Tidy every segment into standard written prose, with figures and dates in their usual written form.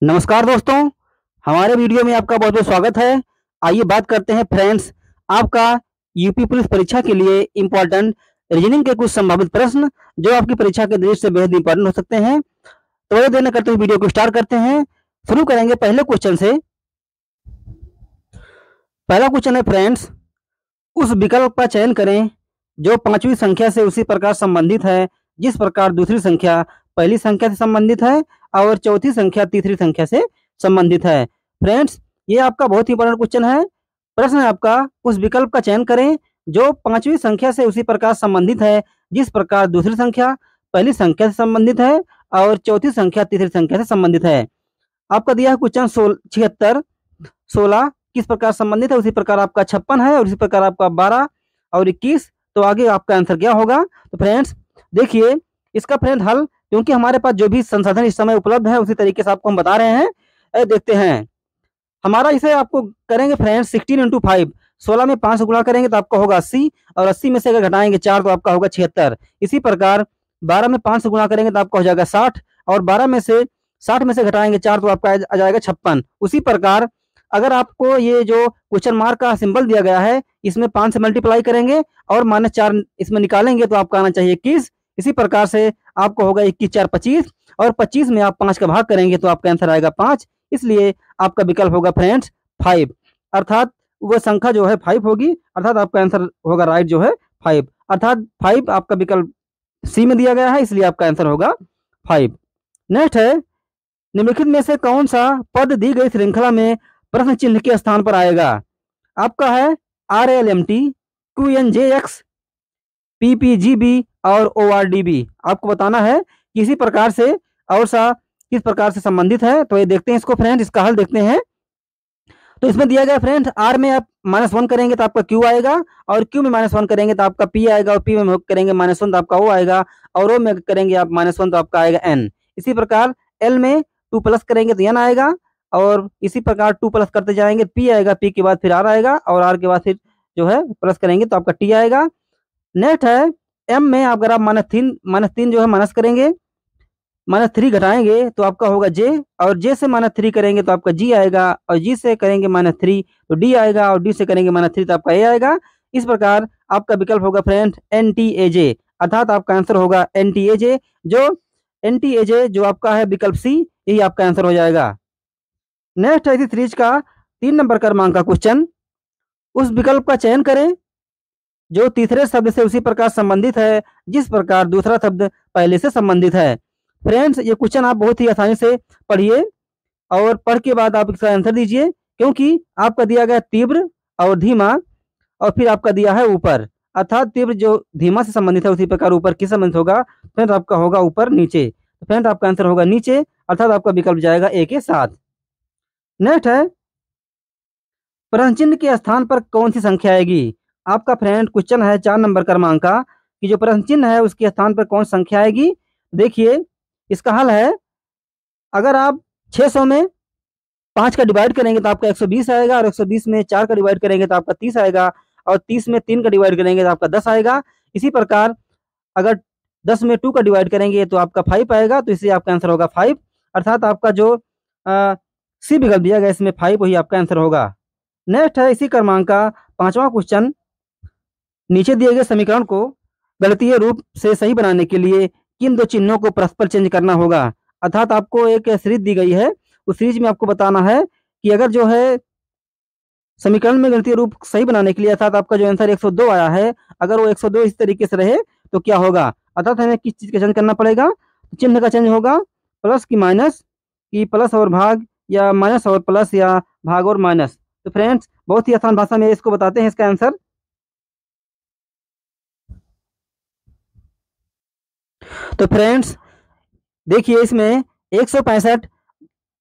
नमस्कार दोस्तों, हमारे वीडियो में आपका बहुत बहुत स्वागत है। आइए बात करते हैं फ्रेंड्स, आपका यूपी पुलिस परीक्षा के लिए इम्पोर्टेंट रीजनिंग के कुछ संभावित प्रश्न जो आपकी परीक्षा के दृष्टि से बेहद इंपॉर्टेंट हो सकते हैं। तो ये देर न करते हुए वीडियो को स्टार्ट करते हैं। शुरू करेंगे पहले क्वेश्चन से। पहला क्वेश्चन है फ्रेंड्स, उस विकल्प का चयन करें जो पांचवी संख्या से उसी प्रकार संबंधित है जिस प्रकार दूसरी संख्या पहली संख्या से संबंधित है और चौथी संख्या तीसरी संख्या से संबंधित है। फ्रेंड्स, ये आपका बहुत ही इंपॉर्टेंट क्वेश्चन है। प्रश्न है आपका, उस विकल्प का चयन करें जो पांचवी संख्या से उसी प्रकार संबंधित है जिस प्रकार दूसरी संख्या पहली संख्या से संबंधित है और चौथी संख्या तीसरी संख्या से संबंधित है। आपका दिया है क्वेश्चन 76, 16 किस प्रकार संबंधित है, उसी प्रकार आपका 56 है और उसी प्रकार आपका 12 और 21। तो आगे आपका आंसर क्या होगा? तो फ्रेंड्स देखिए, इसका फ्रेंड हल, क्योंकि हमारे पास जो भी संसाधन इस समय उपलब्ध है उसी तरीके से आपको हम बता रहे हैं। देखते हैं, हमारा इसे आपको करेंगे फ्रेंड्स 16 इंटू 5, 16 में 5 से गुणा करेंगे तो आपका होगा 80 और 80 में से अगर घटाएंगे 4 तो आपका होगा 76। इसी प्रकार 12 में 5 से गुणा करेंगे तो आपका हो जाएगा 60 और 12 में से 60 में से घटाएंगे 4 तो आपका आ जाएगा 56। उसी प्रकार अगर आपको ये जो क्वेश्चन मार्क का सिंबल दिया गया है इसमें 5 से मल्टीप्लाई करेंगे और -4 इसमें निकालेंगे तो आपका आना चाहिए 21। इसी प्रकार से आपको होगा 21 4 25 और 25 में आप 5 का भाग करेंगे तो आपका आंसर आएगा 5। इसलिए आपका विकल्प होगा फ्रेंड्स 5, अर्थात वह संख्या जो है 5 होगी, अर्थात आपका आंसर होगा राइट जो है 5, अर्थात 5 आपका विकल्प सी में दिया गया है, इसलिए आपका आंसर होगा 5। नेक्स्ट है, निम्नलिखित में से कौन सा पद दी गई श्रृंखला में प्रश्न चिन्ह के स्थान पर आएगा? आपका है RLMT, QNJX, PPGB और ORDB। आपको बताना है कि इसी प्रकार से और सा किस प्रकार से संबंधित है। तो ये देखते हैं इसको फ्रेंड, इसका हल देखते हैं। तो इसमें दिया गया फ्रेंड, R में आप -1 करेंगे तो आपका Q आएगा और Q में -1 करेंगे तो आपका P आएगा और P में करेंगे -1 तो आपका O आएगा और O में करेंगे आप -1 तो आपका आएगा N। इसी प्रकार L में 2 प्लस करेंगे तो N आएगा और इसी प्रकार 2 प्लस करते जाएंगे, P आएगा, P के बाद फिर R आएगा और R के बाद फिर जो है प्लस करेंगे तो आपका T आएगा। नेक्स्ट है, M में आप अगर आप -3 जो है माइनस करेंगे, -3 घटाएंगे तो आपका होगा J और J से -3 करेंगे तो आपका G आएगा और G से करेंगे -3 तो D आएगा और D से करेंगे -3 तो आपका A आएगा। इस प्रकार आपका विकल्प होगा फ्रेंड NTAJ, अर्थात आपका आंसर होगा NTAJ, जो NTAJ जो आपका है विकल्प C, यही आपका आंसर हो जाएगा। नेक्स्ट है इसी सीरीज का 3 नंबर क्रमांक का क्वेश्चन, उस विकल्प का चयन करें जो तीसरे शब्द से उसी प्रकार संबंधित है जिस प्रकार दूसरा शब्द पहले से संबंधित है। फ्रेंड्स, ये क्वेश्चन आप बहुत ही आसानी से पढ़िए और पढ़ के बाद आप इसका आंसर दीजिए, क्योंकि आपका दिया गया तीव्र और धीमा और फिर आपका दिया है ऊपर, अर्थात तीव्र जो धीमा से संबंधित है उसी प्रकार ऊपर किस संबंधित होगा? फ्रेंड्स आपका होगा ऊपर नीचे। तो फ्रेंड्स आपका आंसर होगा नीचे, अर्थात आपका विकल्प जाएगा A के साथ। नेक्स्ट है, प्रश्न चिन्ह के स्थान पर कौन सी संख्या आएगी? आपका फ्रेंड क्वेश्चन है 4 नंबर क्रमांक का कि जो प्रश्न चिन्ह है उसके स्थान पर कौन सी संख्या आएगी। देखिए इसका हल है, अगर आप 600 में 5 का डिवाइड करेंगे तो आपका 120 आएगा और 120 में 4 का डिवाइड करेंगे तो आपका 30 आएगा और 30 में 3 का डिवाइड करेंगे तो आपका 10 आएगा। इसी प्रकार अगर 10 में 2 का डिवाइड करेंगे तो आपका 5 आएगा, तो इसलिए आपका आंसर होगा 5, अर्थात आपका जो सी विकल्प दिया गया इसमें 5 वही आपका आंसर होगा। नेक्स्ट है इसी क्रमांक का 5वां क्वेश्चन, नीचे दिए गए समीकरण को गणितीय रूप से सही बनाने के लिए किन 2 चिन्हों को परस्पर चेंज करना होगा? अर्थात आपको एक सीरीज दी गई है, उस सीरीज में आपको बताना है कि अगर जो है समीकरण में गणितीय रूप सही बनाने के लिए, अर्थात आपका जो आंसर 102 आया है, अगर वो 102 इस तरीके से रहे तो क्या होगा? अर्थात हमें किस चीज़ का चेंज करना पड़ेगा? तो चिन्ह का चेंज होगा प्लस की माइनस, की प्लस और भाग, या माइनस और प्लस, या भाग और माइनस। तो फ्रेंड्स बहुत ही आसान भाषा में इसको बताते हैं इसका आंसर। तो फ्रेंड्स देखिए, इसमें 165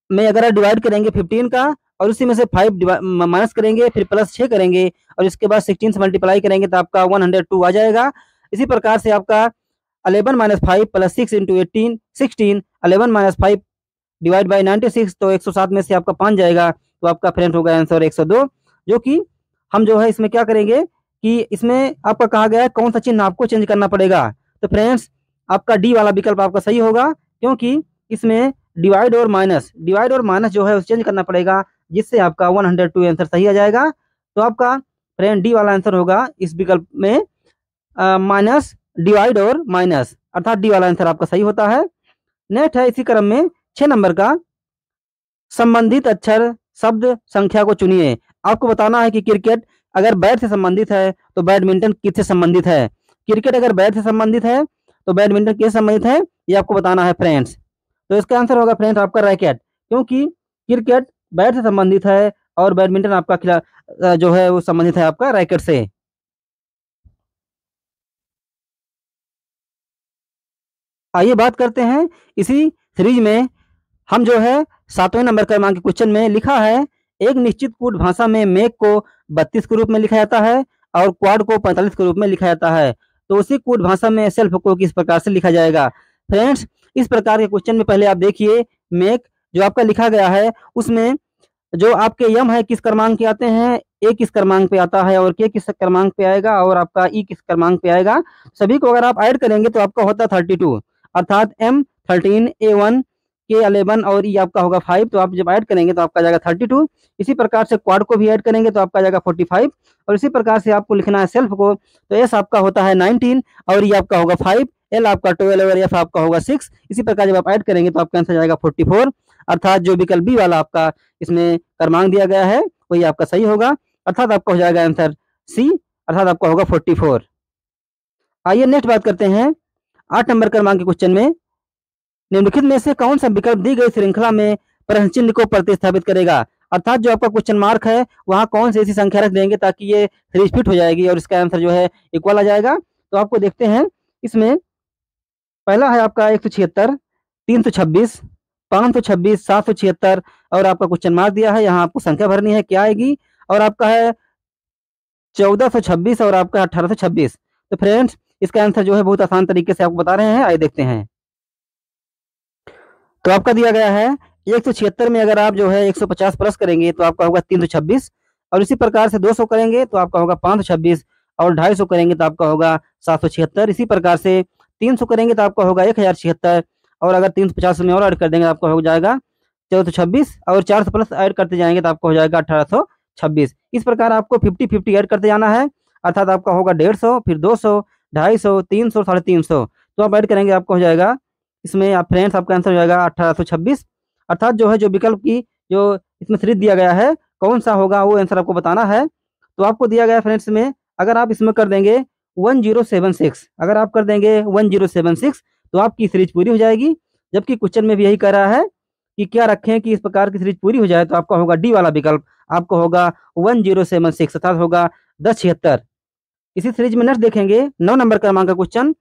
में अगर आप डिवाइड करेंगे 15 का और उसी में से 5 माइनस करेंगे, फिर प्लस 6 करेंगे और इसके बाद 16 से मल्टीप्लाई करेंगे तो आपका 102 आ जाएगा। इसी प्रकार से आपका 11 - 5 + 6 × 18 16, 11 - 5 डिवाइड बाई 96 तो 107 में से आपका 5 जाएगा, तो आपका फ्रेंड होगा आंसर 102। जो कि हम जो है इसमें क्या करेंगे कि इसमें आपका कहा गया है कौन सा चिन्ह आपको चेंज करना पड़ेगा। तो फ्रेंड्स आपका डी वाला विकल्प आपका सही होगा, क्योंकि इसमें डिवाइड और माइनस जो है उसे चेंज करना पड़ेगा, जिससे आपका 102 आंसर सही आ जाएगा। तो आपका फ्रेंड डी वाला आंसर होगा इस विकल्प में माइनस, डिवाइड और माइनस, अर्थात डी वाला आंसर आपका सही होता है। नेक्स्ट है इसी क्रम में 6 नंबर का, संबंधित अक्षर शब्द संख्या को चुनिए। आपको बताना है कि क्रिकेट अगर बैट से संबंधित है तो बैडमिंटन किससे संबंधित है। क्रिकेट अगर बैट से संबंधित है तो बैडमिंटन किससे संबंधित है, ये आपको बताना है फ्रेंड्स। तो इसका आंसर होगा फ्रेंड्स आपका रैकेट, क्योंकि क्रिकेट बैट से संबंधित है और बैडमिंटन आपका जो है वो संबंधित है आपका रैकेट से। आइए बात करते हैं इसी सीरीज में, हम जो है 7वें नंबर क्रमांक के क्वेश्चन में लिखा है, एक निश्चित कूट भाषा में मेक को 32 के रूप में लिखा जाता है और क्वाड को 45 के रूप में लिखा जाता है। तो उसी कूट भाषा में सेल्फ को किस प्रकार से लिखा जाएगा। फ्रेंड्स, इस प्रकार के क्वेश्चन में पहले आप देखिए, मेक जो आपका लिखा गया है उसमें जो आपके यम है किस क्रमांक के आते हैं, ए किस क्रमांक पे आता है और के किस क्रमांक पे आएगा और आपका ई किस क्रमांक पे आएगा। सभी को अगर आप ऐड करेंगे तो आपका होता है 32, अर्थात एम 13, A1, के 11 और ई आपका होगा 5। तो आप जब ऐड करेंगे तो आपका जाएगा 32। इसी प्रकार से क्वाड को भी ऐड करेंगे तो आपका जाएगा 45 और इसी प्रकार से आपको लिखना है सेल्फ को, तो एस आपका होता है 19 और ई आपका होगा 5, एल आपका 12 और एफ आपका होगा 6। इसी प्रकार जब आप ऐड करेंगे तो आपका आंसर जाएगा 44, अर्थात जो विकल्प बी वाला आपका इसमें क्रमांक दिया गया है वही आपका सही होगा, अर्थात आपका हो जाएगा आंसर सी, अर्थात आपका होगा 44। आइए नेक्स्ट बात करते हैं 8 नंबर क्रमांक के क्वेश्चन में, निम्नलिखित में से कौन सा विकल्प दी गई श्रृंखला में प्रश्न चिन्ह को प्रतिस्थापित करेगा। अर्थात जो आपका क्वेश्चन मार्क है वहां कौन सी ऐसी संख्या रख देंगे ताकि ये सीरीज फिट हो जाएगी और इसका आंसर जो है इक्वल आ जाएगा। तो आपको देखते हैं, इसमें पहला है आपका 176, 326, 526, 776 और आपका क्वेश्चन मार्क दिया है, यहाँ आपको संख्या भरनी है क्या आएगी, और आपका है 1426 और आपका 1826। तो फ्रेंड्स, इसका आंसर जो है बहुत आसान तरीके से आपको बता रहे हैं, आइए देखते हैं। तो आपका दिया गया है 176 में अगर आप जो है 150 प्लस करेंगे तो आपका होगा 326 और इसी प्रकार से 200 करेंगे तो आपका होगा 526 और 250 करेंगे तो आपका होगा 776। इसी प्रकार से 300 करेंगे तो आपका होगा 1076 और अगर 350 में और ऐड कर देंगे तो आपका हो जाएगा 1426 और 400 प्लस ऐड करते जाएंगे तो आपका हो जाएगा 1826। इस प्रकार आपको 50-50 ऐड करते जाना है, अर्थात आपका होगा 150, फिर 200, 250, 300, 350। तो आप ऐड करेंगे आपको हो जाएगा, इसमें आप फ्रेंड्स आपका आंसर हो जाएगा 1826, अर्थात जो है जो विकल्प की जो इसमें सीरीज दिया गया है कौन सा होगा वो आंसर आपको बताना है। तो आपको दिया गया फ्रेंड्स में, अगर आप इसमें कर देंगे 1076, अगर आप कर देंगे 1076 तो आपकी सीरीज पूरी हो जाएगी। जबकि क्वेश्चन में भी यही कह रहा है कि क्या रखें कि इस प्रकार की सीरीज पूरी हो जाए, तो आपका होगा डी वाला विकल्प, आपको होगा 1076 अर्थात होगा 1076। इसी सीरीज में नेक्स्ट देखेंगे 9 नंबर क्रमांक का क्वेश्चन,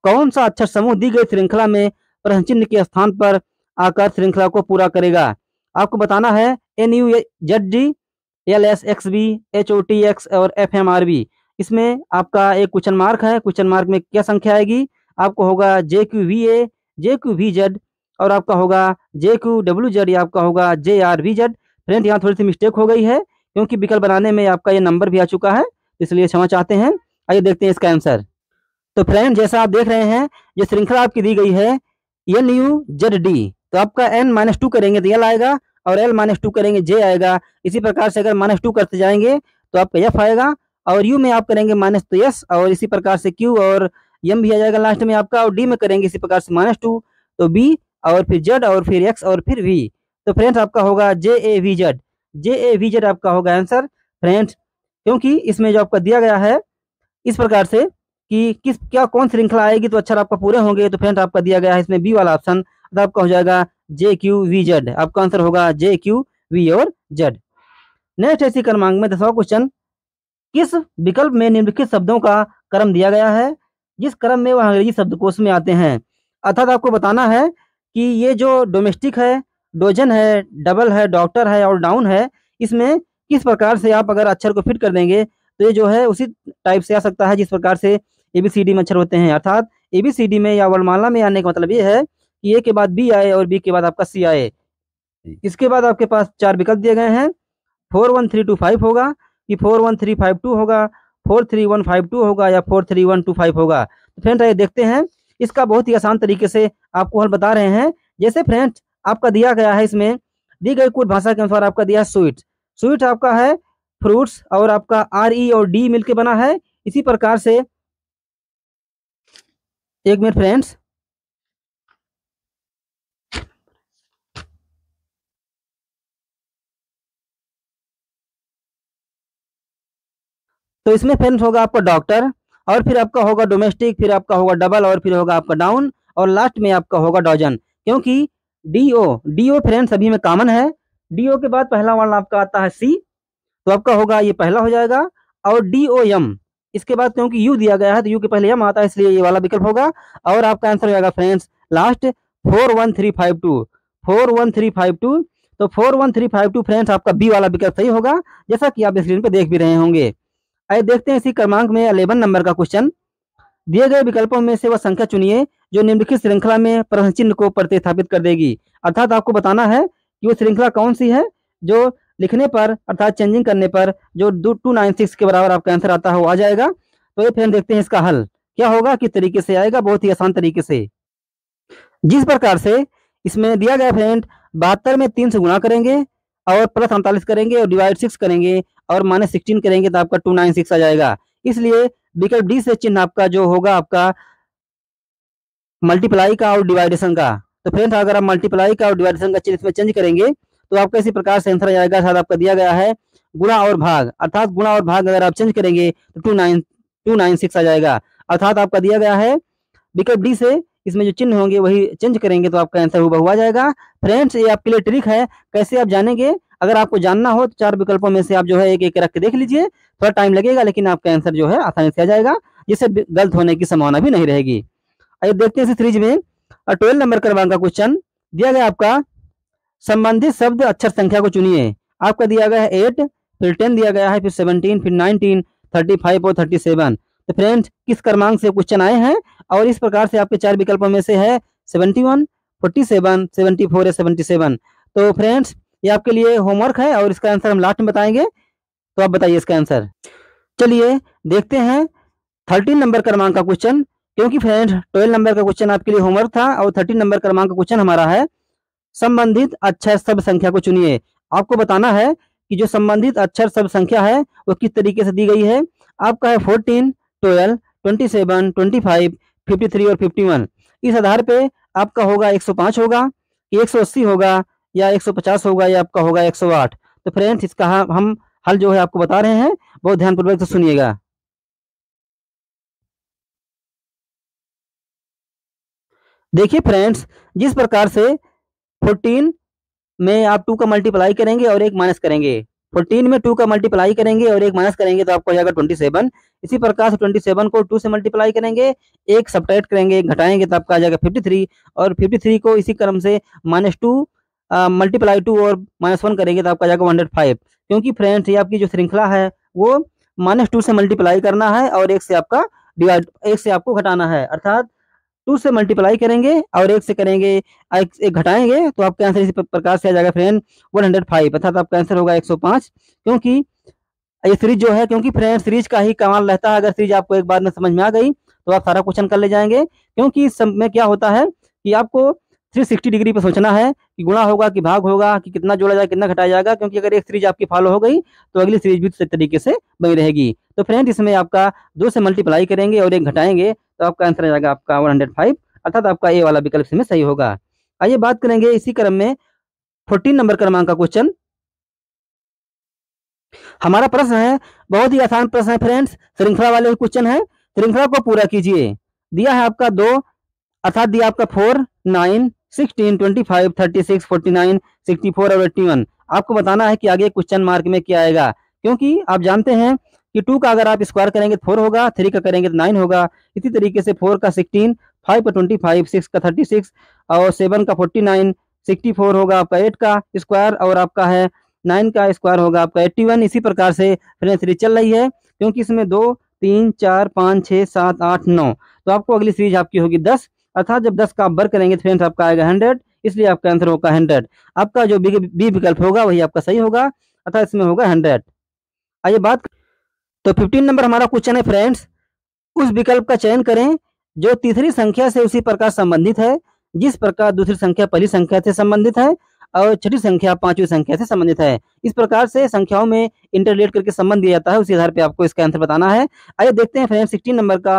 कौन सा अक्षर समूह दी गई श्रृंखला में प्रश्न चिन्ह के स्थान पर आकर श्रृंखला को पूरा करेगा। आपको बताना है NUZD, LSXB, HOTX और FMRB। इसमें आपका एक क्वेश्चन मार्क है, क्वेश्चन मार्क में क्या संख्या आएगी, आपको होगा JQVA, JQVZ और आपका होगा JQWZ या आपका होगा JRVZ। फ्रेंड, यहाँ थोड़ी सी मिस्टेक हो गई है क्योंकि विकल्प बनाने में आपका ये नंबर भी आ चुका है, इसलिए क्षमा चाहते हैं। आइए देखते हैं इसका आंसर। तो फ्रेंड, जैसा आप देख रहे हैं ये श्रृंखला आपकी दी गई है NUZD, तो आपका N-2 करेंगे तो L आएगा और L-2 करेंगे J आएगा। इसी प्रकार से अगर -2 करते जाएंगे तो आपका F आएगा और U में आप करेंगे माइनस तो S और इसी प्रकार से Q और M भी आ जाएगा लास्ट में आपका, और D में करेंगे इसी प्रकार से -2 तो B और फिर Z और फिर X और फिर V। तो फ्रेंड्स आपका होगा JAVZ आपका होगा आंसर। फ्रेंड्स, क्योंकि इसमें जो आपका दिया गया है इस प्रकार से कि किस क्या कौन श्रृंखला आएगी तो अक्षर आपका पूरे होंगे, तो फ्रेंड आपका दिया गया है इसमें बी वाला ऑप्शन, तो आपका हो जाएगा JQVZ, आपका आंसर होगा JQV और Z। नेक्स्ट ऐसी क्रमांक में 10वां क्वेश्चन, किस विकल्प में निम्नलिखित शब्दों का क्रम दिया गया है जिस क्रम में वह अंग्रेजी शब्दकोश में आते हैं। अर्थात आपको बताना है कि ये जो डोमेस्टिक है, डोजन है, डबल है, डॉक्टर है और डाउन है, इसमें किस प्रकार से आप अगर अक्षर को फिट कर देंगे तो ये जो है उसी टाइप से आ सकता है जिस प्रकार से ABCD में अक्षर होते हैं। अर्थात ABCD में या वर्णमाला में आने का मतलब ये है कि A के बाद B आए और B के बाद आपका C आए। इसके बाद आपके पास 4 विकल्प दिए गए हैं, 41325 होगा कि 41352 होगा, 43152 होगा या 43125 होगा। तो फ्रेंड्स, आइए देखते हैं, इसका बहुत ही आसान तरीके से आपको हल बता रहे हैं। जैसे फ्रेंड्स आपका दिया गया है, इसमें दी गई कुछ भाषा के अनुसार आपका दिया है स्वीट। स्वीट आपका है फ्रूट्स और आपका आर ई और डी मिलके बना है। इसी प्रकार से एक मिनट फ्रेंड्स, तो इसमें फ्रेंड्स होगा आपका डॉक्टर, और फिर आपका होगा डोमेस्टिक, फिर आपका होगा डबल, और फिर होगा आपका डाउन, और लास्ट में आपका होगा डॉजन। क्योंकि डीओ डीओ फ्रेंड्स सभी में कॉमन है। डीओ के बाद पहला वर्ण आपका आता है सी, तो आपका होगा ये पहला हो जाएगा। और डी ओ एम, इसके बाद क्योंकि यू दिया गया है तो यू के पहले एम आता है, इसलिए ये वाला विकल्प होगा। और आपका आंसर हो जाएगा फ्रेंड्स लास्ट 41352, 41352। तो 41352 फ्रेंड्स आपका बी वाला विकल्प सही होगा, जैसा कि आप स्क्रीन पे देख भी रहे होंगे। आइए देखते हैं इसी क्रमांक में 11 नंबर का क्वेश्चन। दिए गए विकल्पों में से वह संख्या चुनिए जो निम्नलिखित श्रृंखला में प्रश्न चिन्ह को प्रतिस्थापित कर देगी। अर्थात आपको बताना है कि वो श्रृंखला कौन सी है जो लिखने पर अर्थात चेंजिंग करने पर जो 296 के बराबर आपका आंसर आता है वो आ जाएगा। तो ये फिर देखते हैं इसका हल क्या होगा, किस तरीके से आएगा। बहुत ही आसान तरीके से, जिस प्रकार से इसमें दिया गया फ्रेंड 72 में 3 से गुणा करेंगे और प्लस 48 करेंगे और डिवाइड 6 करेंगे और माइनस 16 करेंगे तो आपका 296 आ जाएगा। इसलिए विकल्प डी से चिन्ह आपका जो होगा आपका मल्टीप्लाई का और डिवाइडेशन का। तो फ्रेंड्स अगर आप मल्टीप्लाई का और डिवाइडेशन का चिन्ह इसमें चेंज करेंगे तो आपका इसी प्रकार से आंसर आ जाएगा। शायद आपका दिया गया है गुणा और भाग, अर्थात गुणा और भाग अगर आप चेंज करेंगे तो 296 आ जाएगा। अर्थात आपका दिया गया है विकल्प डी से इसमें जो चिन्ह होंगे वही चेंज करेंगे तो आपका आंसर हुबहू आ जाएगा। फ्रेंड्स ये आपके लिए ट्रिक है, कैसे आप जानेंगे। अगर आपको जानना हो तो 4 विकल्पों में से आप जो है एक एक रख के देख लीजिए, थोड़ा टाइम लगेगा लेकिन आपका आंसर जो है आसानी से आ जाएगा, जिससे गलत होने की संभावना भी नहीं रहेगी। आइए देखते हैं इस सीरीज में 12 नंबर क्रमांक का क्वेश्चन दिया गया आपका संबंधित शब्द अक्षर संख्या को चुनिए। आपका दिया गया है 8, फिर 10 दिया गया है, फिर 17, फिर 19, 35 और 37। तो फ्रेंड्स किस क्रमांक से क्वेश्चन आए हैं, और इस प्रकार से आपके 4 विकल्पों में से है 71, 47, 74 या 77। तो फ्रेंड्स ये आपके लिए होमवर्क है और इसका आंसर हम लास्ट में बताएंगे। तो आप बताइए इसका आंसर। चलिए देखते हैं 13 नंबर क्रमांक का क्वेश्चन, क्योंकि फ्रेंड्स 12 नंबर का क्वेश्चन आपके लिए होमवर्क था और 13 नंबर क्रमांक का क्वेश्चन हमारा है संबंधित अक्षर शब्द संख्या को चुनिए। आपको बताना है कि जो संबंधित अक्षर शब्द संख्या है वो किस तरीके से दी गई है। आपका है 14, 12, 27, 25, 53 और 51। इस आधार पे आपका होगा 105 होगा, 180 होगा, या 150 होगा, या आपका होगा 108। तो फ्रेंड्स इसका हम हल जो है आपको बता रहे हैं, बहुत ध्यानपूर्वक से सुनिएगा। देखिए फ्रेंड्स जिस प्रकार से 14 में आप 2 का मल्टीप्लाई करेंगे और एक माइनस करेंगे, 14 में 2 का मल्टीप्लाई करेंगे और एक माइनस करेंगे तो आपको हो जाएगा 27। इसी प्रकार से 27 को 2 से मल्टीप्लाई करेंगे, एक सब्ट्रैक्ट करेंगे, एक घटाएंगे तो आपका आ जाएगा 53, और 53 को इसी क्रम से -2 मल्टीप्लाई 2 और -1 करेंगे तो आपका आ जाएगा 105। क्योंकि फ्रेंड्स ये आपकी जो श्रृंखला है वो -2 से मल्टीप्लाई करना है और एक से आपका डिवाइड, एक से आपको घटाना है। अर्थात 2 से मल्टीप्लाई करेंगे और एक से करेंगे, एक घटाएंगे तो आपका आंसर इसी प्रकार से आ जाएगा फ्रेंड 105। अर्थात आपका आंसर होगा 105। क्योंकि ये सीरीज जो है, क्योंकि फ्रेंड सीरीज का ही कमाल रहता है, अगर सीरीज आपको एक बार में समझ में आ गई तो आप सारा क्वेश्चन कर ले जाएंगे। क्योंकि इस सब में क्या होता है कि आपको 360 डिग्री पे सोचना है कि गुणा होगा कि भाग होगा कि कितना जोड़ा जाएगा कितना घटाया जाएगा। क्योंकि अगर एक सीरीज आपकी फॉलो हो गई तो अगली सीरीज भी इसी तरीके से बनी रहेगी। तो फ्रेंड इसमें आपका 2 से मल्टीप्लाई करेंगे और एक घटाएंगे तो आपका आंसर आ जाएगा आपका 105। अर्थात आपका ए वाला विकल्प इसमें सही होगा। आइए बात करेंगे इसी क्रम में 14 नंबर क्रमांक का क्वेश्चन। हमारा प्रश्न है बहुत ही आसान प्रश्न है फ्रेंड्स, श्रृंखला वाले क्वेश्चन है। श्रृंखला को पूरा कीजिए। दिया है आपका 2, अर्थात दिया आपका 4, 9, 16, 25, 36, 49, 64 और 81। आपको बताना है कि आगे क्वेश्चन मार्क में क्या आएगा। क्योंकि आप जानते हैं कि 2 का अगर आप स्क्वायर करेंगे तो 4 होगा, 3 का करेंगे तो 9 होगा। इसी तरीके से 4 का 16, 5 का 25, 6 का 36 और 7 का 49, 64 होगा आपका 8 का स्क्वायर, और आपका है 9 का स्क्वायर होगा आपका 81। इसी प्रकार से फ्रेंड्स सीरीज चल रही है, क्योंकि इसमें 2, 3, 4, 5, 6, 7, 8, 9। तो आपको अगली सीरीज आपकी होगी 10। अर्थात जब 10 का आप वर्ग करेंगे फ्रेंड्स आपका आएगा 100, इसलिए आपका आंसर होगा 100। आपका जो बी विकल्प होगा वही आपका सही होगा, अर्थात इसमें होगा 100। आइए बात, तो 15 नंबर हमारा क्वेश्चन है फ्रेंड्स, उस विकल्प का चयन करें जो तीसरी संख्या से उसी प्रकार संबंधित है जिस प्रकार दूसरी संख्या पहली संख्या से संबंधित है और छठी संख्या पांचवी संख्या से संबंधित है। इस प्रकार से संख्याओं में इंटरलेट करके संबंध दिया जाता है, उसी आधार पे आपको इसका आंसर बताना है। आइए देखते हैं फ्रेंड्स 15 नंबर का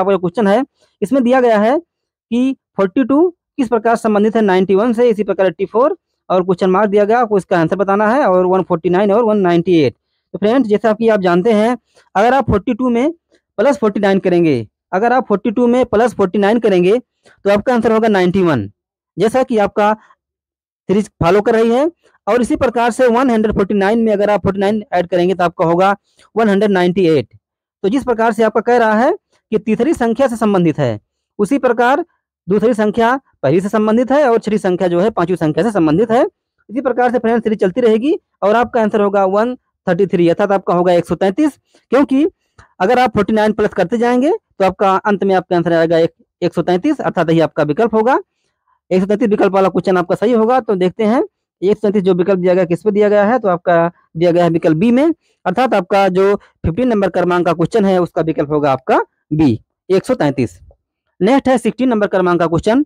आपका क्वेश्चन है। इसमें दिया गया है कि 42 किस प्रकार संबंधित है 91 से, इसी प्रकार 84 और क्वेश्चन मार्क दिया गया, आपको इसका आंसर बताना है, और 149 और 198। तो फ्रेंड्स जैसा कि आप जानते हैं, अगर आप 42 में प्लस 49 करेंगे, अगर आप 42 में प्लस 49 करेंगे तो आपका आंसर होगा 91, जैसा कि आपका सीरीज फॉलो कर रही है। और इसी प्रकार से 149 में अगर आप 49 ऐड करेंगे तो आपका होगा 198। तो जिस प्रकार से आपका कह रहा है कि तीसरी संख्या से संबंधित है, उसी प्रकार दूसरी संख्या पहली से संबंधित है और छठी संख्या जो है पांचवी संख्या से संबंधित है। इसी प्रकार से फ्रेंड्स सीरीज चलती रहेगी और आपका आंसर होगा 133, अर्थात आपका होगा 133, क्योंकि अगर आप 49 प्लस करते जाएंगे तो आपका अंत में आपका आंसर आएगा 133, अर्थात यही आपका विकल्प होगा। 133 विकल्प वाला क्वेश्चन आपका सही होगा। तो देखते हैं 133 जो विकल्प दिया गया किस पे दिया गया है, तो आपका दिया गया है विकल्प बी में, अर्थात आपका जो 15 नंबर क्रमांक का क्वेश्चन है उसका विकल्प होगा आपका बी 133। नेक्स्ट है 16 नंबर क्रमांक का क्वेश्चन,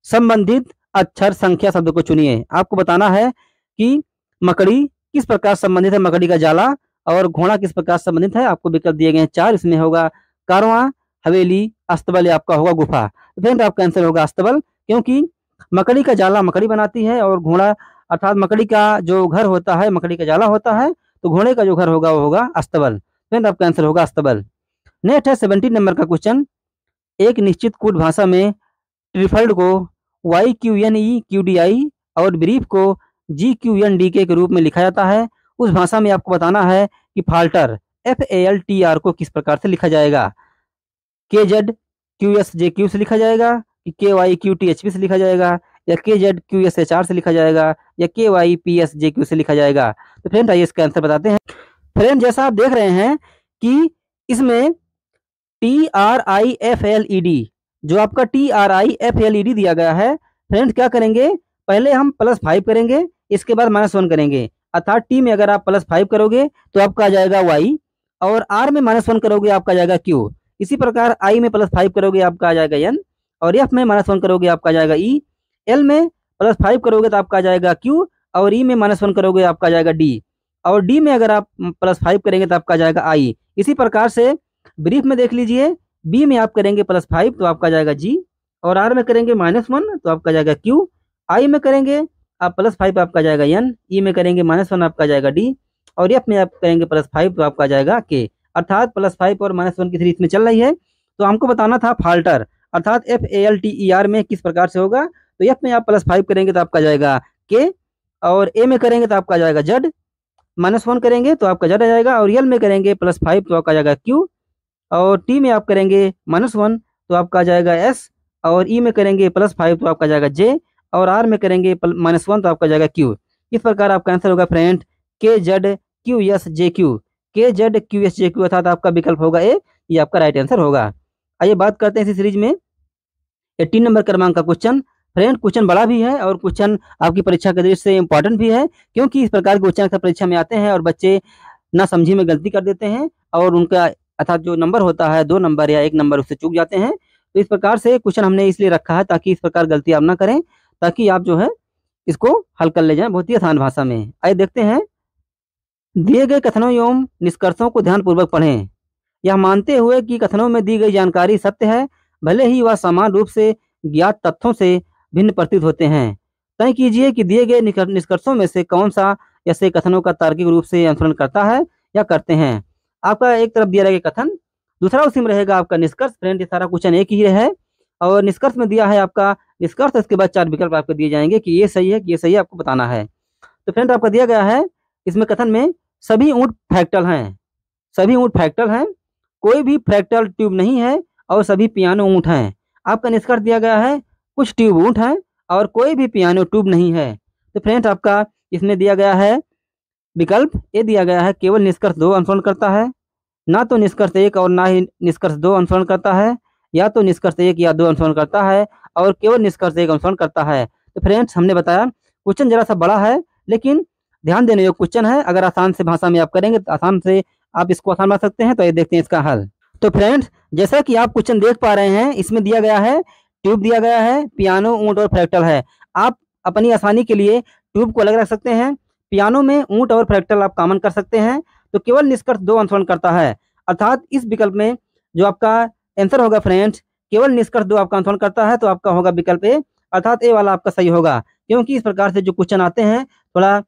संबंधित अक्षर संख्या शब्द को चुनिए। आपको बताना है कि मकड़ी किस प्रकार संबंधित है, मकड़ी का जाला, और घोड़ा किस प्रकार संबंधित है। आपको विकल्प दिए गए हैं 4, इसमें होगा कारवां, हवेली, अस्तबल, या आपका होगा गुफा। तो फ्रेंड आपका आंसर होगा अस्तबल, क्योंकि मकड़ी का जाला मकड़ी बनाती है और घोड़ा अर्थात मकड़ी का जो घर होता है मकड़ी का जाला होता है, तो घोड़े का जो घर होगा वो होगा अस्तबल। फ्रेंड आपका आंसर होगा अस्तबल। नेक्स्ट है 17 नंबर का क्वेश्चन, एक निश्चित कूट भाषा में ट्रिफल्ड को YQNEQDI और ब्रीफ को GQNDK के रूप में लिखा जाता है। उस भाषा में आपको बताना है कि फाल्टर FALTR को किस प्रकार से लिखा जाएगा। KZQSJQ से लिखा जाएगा, कि KYQTHP से लिखा जाएगा, या KZQSHR से लिखा जाएगा, या KYPSJQ से लिखा जाएगा। तो फ्रेंड आइए इसका आंसर बताते हैं। फ्रेंड जैसा आप देख रहे हैं कि इसमें TRIFLED, जो आपका TRIFLED दिया गया है, फ्रेंड्स क्या करेंगे, पहले हम +5 करेंगे, इसके बाद -1 करेंगे, अर्थात टी में अगर आप +5 करोगे तो आपका आ जाएगा Y, और R में -1 करोगे आपका आ जाएगा Q। इसी प्रकार I में +5 करोगे आपका आ जाएगा N, और F में -1 करोगे आपका आ जाएगा E, L में +5 करोगे तो आपका आ जाएगा Q, और E में -1 करोगे आपका आ जाएगा D, और D में अगर आप +5 करेंगे तो आपका आ जाएगा I। इसी प्रकार से ब्रीफ में देख लीजिए, बी में आप करेंगे +5 तो आपका जाएगा G, और R में करेंगे -1 तो आपका जाएगा Q, I में करेंगे आप +5 आपका जाएगा N, E में करेंगे -1 आपका जाएगा D, और F में आप करेंगे +5 तो आपका जाएगा K। अर्थात +5 और -1 की सीरीज में चल रही है। तो हमको बताना था फाल्टर अर्थात FALTER में किस प्रकार से होगा। तो F में आप +5 करेंगे तो आपका जाएगा K, और A में करेंगे तो आपका जाएगा Z, -1 करेंगे तो आपका Z आ जाएगा, और L में करेंगे +5 तो आपका जाएगा Q, और T में आप करेंगे -1 तो आपका जाएगा S, और E में करेंगे +5 तो आपका जाएगा J, और R में करेंगे -1 तो आपका जाएगा Q। इस प्रकार आपका आंसर होगा फ्रेंड KZQSJQ, KZQSJQ, अर्थात आपका विकल्प होगा ए, ये आपका राइट आंसर होगा। आइए बात करते हैं इसी सीरीज में 18 नंबर क्रमांक का क्वेश्चन। फ्रेंड क्वेश्चन बड़ा भी है और क्वेश्चन आपकी परीक्षा के दृष्टि से इंपॉर्टेंट भी है, क्योंकि इस प्रकार के क्वेश्चन अक्सर परीक्षा में आते हैं और बच्चे ना समझी में गलती कर देते हैं, और उनका अर्थात जो नंबर होता है 2 नंबर या 1 नंबर उससे चूक जाते हैं। तो इस प्रकार से क्वेश्चन हमने इसलिए रखा है ताकि इस प्रकार गलती आप ना करें, ताकि आप जो है इसको हल कर ले जाएं बहुत ही आसान भाषा में। आइए देखते हैं, दिए गए कथनों एवं निष्कर्षों को ध्यानपूर्वक पढ़ें। यह मानते हुए कि कथनों में दी गई जानकारी सत्य है, भले ही वह समान रूप से ज्ञात तथ्यों से भिन्न प्रतीत होते हैं। तय कीजिए कि दिए गए निष्कर्षों में से कौन सा ऐसे कथनों का तार्किक रूप से अनुसरण करता है या करते हैं। आपका एक तरफ दिया रहेगा कथन, दूसरा उसी में रहेगा आपका निष्कर्ष। फ्रेंड ये सारा क्वेश्चन एक ही है, और निष्कर्ष में दिया है आपका निष्कर्ष, इसके बाद 4 विकल्प आपको दिए जाएंगे कि ये सही है कि ये सही है, आपको बताना है। तो फ्रेंड आपका दिया गया है इसमें कथन में सभी ऊँट फ्रैक्टल हैं, सभी ऊँट फ्रैक्टल हैं, कोई भी फ्रैक्टल ट्यूब नहीं है, और सभी पियानो ऊँट हैं। आपका निष्कर्ष दिया गया है कुछ ट्यूब ऊँट हैं और कोई भी पियानो ट्यूब नहीं है। तो फ्रेंड आपका इसमें दिया गया है विकल्प ए दिया गया है केवल निष्कर्ष 2 अनुसरण करता है, ना तो निष्कर्ष 1 और ना ही निष्कर्ष 2 अनुसरण करता है, या तो निष्कर्ष 1 या 2 अनुसरण करता है और केवल निष्कर्ष 1 अनुसरण करता है। तो फ्रेंड्स हमने बताया क्वेश्चन जरा सा बड़ा है, लेकिन ध्यान देने योग्य क्वेश्चन है। अगर आसान से भाषा में आप करेंगे तो आसान से आप इसको आसान बना सकते हैं। तो ये देखते हैं इसका हल। तो फ्रेंड्स जैसा कि आप क्वेश्चन देख पा रहे हैं, इसमें दिया गया है ट्यूब दिया गया है, पियानो, ऊँट और फ्रैक्टल है। आप अपनी आसानी के लिए ट्यूब को अलग रख सकते हैं। पियानो में ऊँट और फ्रैक्टल आप कॉमन कर सकते हैं, तो केवल निष्कर्ष 2 अनुसरण करता है। अर्थात इस विकल्प में जो आपका आंसर होगा फ्रेंड्स, केवल निष्कर्ष 2 आपका अनुसरण करता है, तो आपका होगा विकल्प ए, अर्थात ए वाला आपका सही होगा। क्योंकि इस प्रकार से जो क्वेश्चन आते हैं, थोड़ा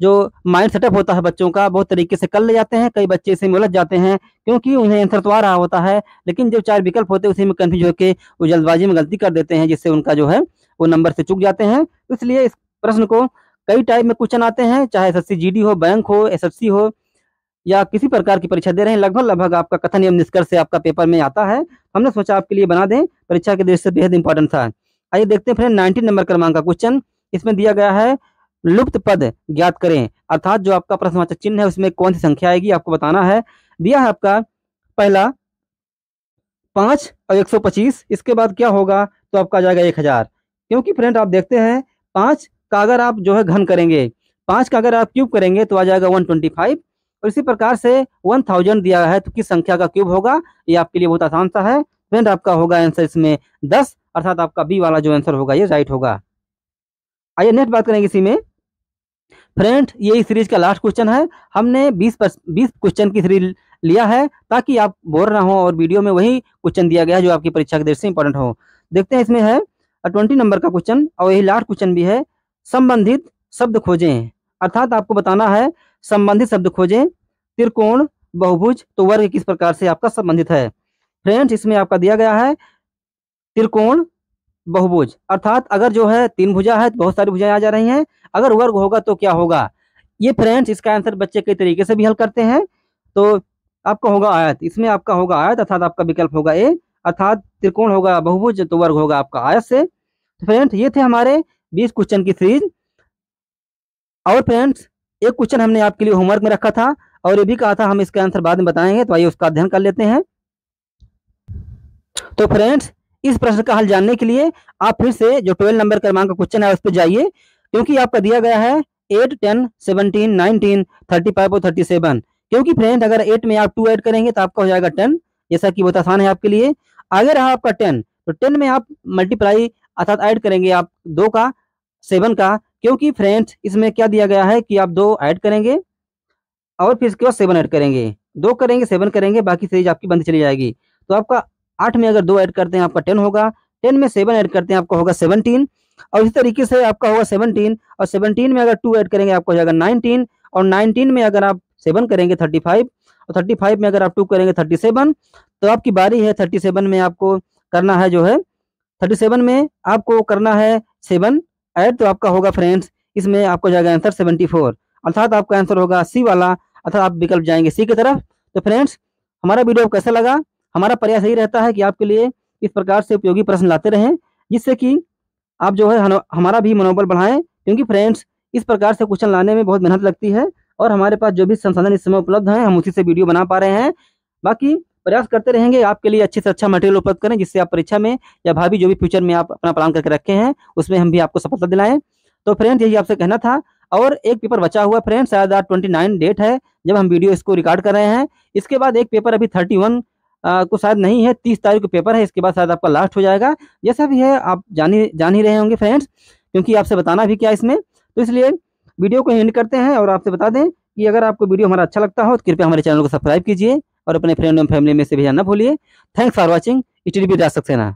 जो माइंड सेटअप होता है बच्चों का, बहुत तरीके से कर ले जाते हैं। कई बच्चे इसी में उलझ जाते हैं, क्योंकि उन्हें आंसर तो आ रहा होता है, लेकिन जो 4 विकल्प होते हैं उसी में कन्फ्यूज होकर वो जल्दबाजी में गलती कर देते हैं, जिससे उनका जो है वो नंबर से चूक जाते हैं। तो इसलिए इस प्रश्न को कई टाइप में क्वेश्चन आते हैं, चाहे एसएससी जीडी हो, बैंक हो, एसएससी हो, या किसी प्रकार की परीक्षा दे रहे हैं, लगभग आपका कथन एवं निष्कर्ष से आपका पेपर में आता है। हमने सोचा आपके लिए बना दें, परीक्षा के दृष्टि से बेहद इंपॉर्टेंट था। आइए देखते हैं फ्रेंड 19 नंबर क्रमांक का क्वेश्चन। इसमें दिया गया है लुप्त पद ज्ञात करें, अर्थात जो आपका प्रश्नवाचक चिन्ह है उसमें कौन सी संख्या आएगी आपको बताना है। दिया है आपका पहला 5 और 125, इसके बाद क्या होगा, तो आपका आ जाएगा 1000। क्योंकि फ्रेंड आप देखते हैं 5 का अगर आप जो है घन करेंगे, 5 का अगर आप क्यूब करेंगे तो आ जाएगा 125, और इसी प्रकार से 1000 दिया है तो किस संख्या का क्यूब होगा, ये आपके लिए बहुत आसान सा है फ्रेंड। आपका होगा आंसर इसमें 10, अर्थात आपका बी वाला जो आंसर होगा ये राइट होगा। आइए नेक्स्ट बात करेंगे इसी में फ्रेंड, ये इस सीरीज का लास्ट क्वेश्चन है। हमने 20 क्वेश्चन की सीरीज लिया है ताकि आप बोर ना हो, और वीडियो में वही क्वेश्चन दिया गया है जो आपकी परीक्षा के दृष्टि से इंपॉर्टेंट हो। देखते हैं इसमें है 20 नंबर का क्वेश्चन, और यही लास्ट क्वेश्चन भी है। संबंधित शब्द खोजें, अर्थात आपको बताना है संबंधित शब्द खोजें। त्रिकोण, बहुभुज, तो वर्ग किस प्रकार से आपका संबंधित है। फ्रेंड्स इसमें आपका दिया गया है त्रिकोण, बहुभुज, अर्थात अगर जो है 3 भुजा है तो बहुत सारी भुजाएं आ जा रही हैं, अगर वर्ग होगा तो क्या होगा। ये फ्रेंड्स इसका आंसर बच्चे कई तरीके से भी हल करते हैं। तो आपका होगा आयत, इसमें आपका होगा आयत, अर्थात आपका विकल्प होगा ए, अर्थात त्रिकोण होगा बहुभुज तो वर्ग होगा आपका आयत से। तो फ्रेंड्स ये थे हमारे 20 क्वेश्चन की सीरीज। और फ्रेंड्स एक क्वेश्चन हमने आपके लिए होमवर्क में रखा था, और ये भी कहा था हम इसका आंसर बाद में बताएंगे, तो आइए उसका अध्ययन कर लेते हैं। तो फ्रेंड्स इस प्रश्न का हल जानने के लिए आप फिर से जो 12 नंबर क्रमांक का क्वेश्चन है उस पर जाइए, क्योंकि आपका दिया गया है 8, 10, 17, 19, 35 और 37। क्योंकि फ्रेंड अगर 8 में आप 2 ऐड करेंगे तो आपका हो जाएगा 10, जैसा कि बहुत आसान है आपके लिए। आगे रहा आपका 10, तो 10 में आप मल्टीप्लाई अर्थात ऐड करेंगे आप 2 का 7 का, क्योंकि फ्रेंड्स इसमें क्या दिया गया है कि आप 2 ऐड करेंगे और फिर इसके बाद 7 ऐड करेंगे, 2 करेंगे 7 करेंगे, बाकी सीरीज आपकी बनती चली जाएगी। तो आपका 8 में अगर 2 ऐड करते हैं आपका 10 होगा, 10 में 7 ऐड करते हैं आपका होगा 17, और इसी तरीके से आपका होगा 17, और 17 में अगर 2 ऐड करेंगे आपका हो जाएगा 19, और 19 में अगर आप 7 करेंगे 35, और 35 में अगर आप 2 करेंगे 37। तो आपकी बारी है 37 में आपको करना है जो है 37 में आपको करना है 7 ऐड, तो आपका होगा फ्रेंड्स इसमें आपको जाएगा आंसर 74, अर्थात आपका आंसर होगा सी वाला, अर्थात आप विकल्प जाएंगे सी की तरफ। तो फ्रेंड्स हमारा वीडियो कैसा लगा, हमारा प्रयास यही रहता है कि आपके लिए इस प्रकार से उपयोगी प्रश्न लाते रहें, जिससे कि आप जो है हमारा भी मनोबल बढ़ाएं। क्योंकि फ्रेंड्स इस प्रकार से क्वेश्चन लाने में बहुत मेहनत लगती है, और हमारे पास जो भी संसाधन इस समय उपलब्ध हैं हम उसी से वीडियो बना पा रहे हैं। बाकी प्रयास करते रहेंगे आपके लिए अच्छे से अच्छा मटेरियल उपलब्ध करें, जिससे आप परीक्षा में या भावी जो भी फ्यूचर में आप अपना प्लान करके रखे हैं उसमें हम भी आपको सफलता दिलाएं। तो फ्रेंड्स यही आपसे कहना था। और एक पेपर बचा हुआ फ्रेंड्स, शायद आज 29 डेट है जब हम वीडियो इसको रिकॉर्ड कर रहे हैं। इसके बाद एक पेपर अभी 31 को शायद नहीं है, 30 तारीख को पेपर है, इसके बाद शायद आपका लास्ट हो जाएगा। जैसा भी है आप जान ही रहे होंगे फ्रेंड्स, क्योंकि आपसे बताना भी क्या इसमें। तो इसलिए वीडियो को एंड करते हैं, और आपसे बता दें कि अगर आपको वीडियो हमारा अच्छा लगता हो तो कृपया हमारे चैनल को सब्सक्राइब कीजिए, और अपने फ्रेंड एंड फैमिली में से भेजना ना भूलिए। Thanks for watching, it will be Raj Saxena.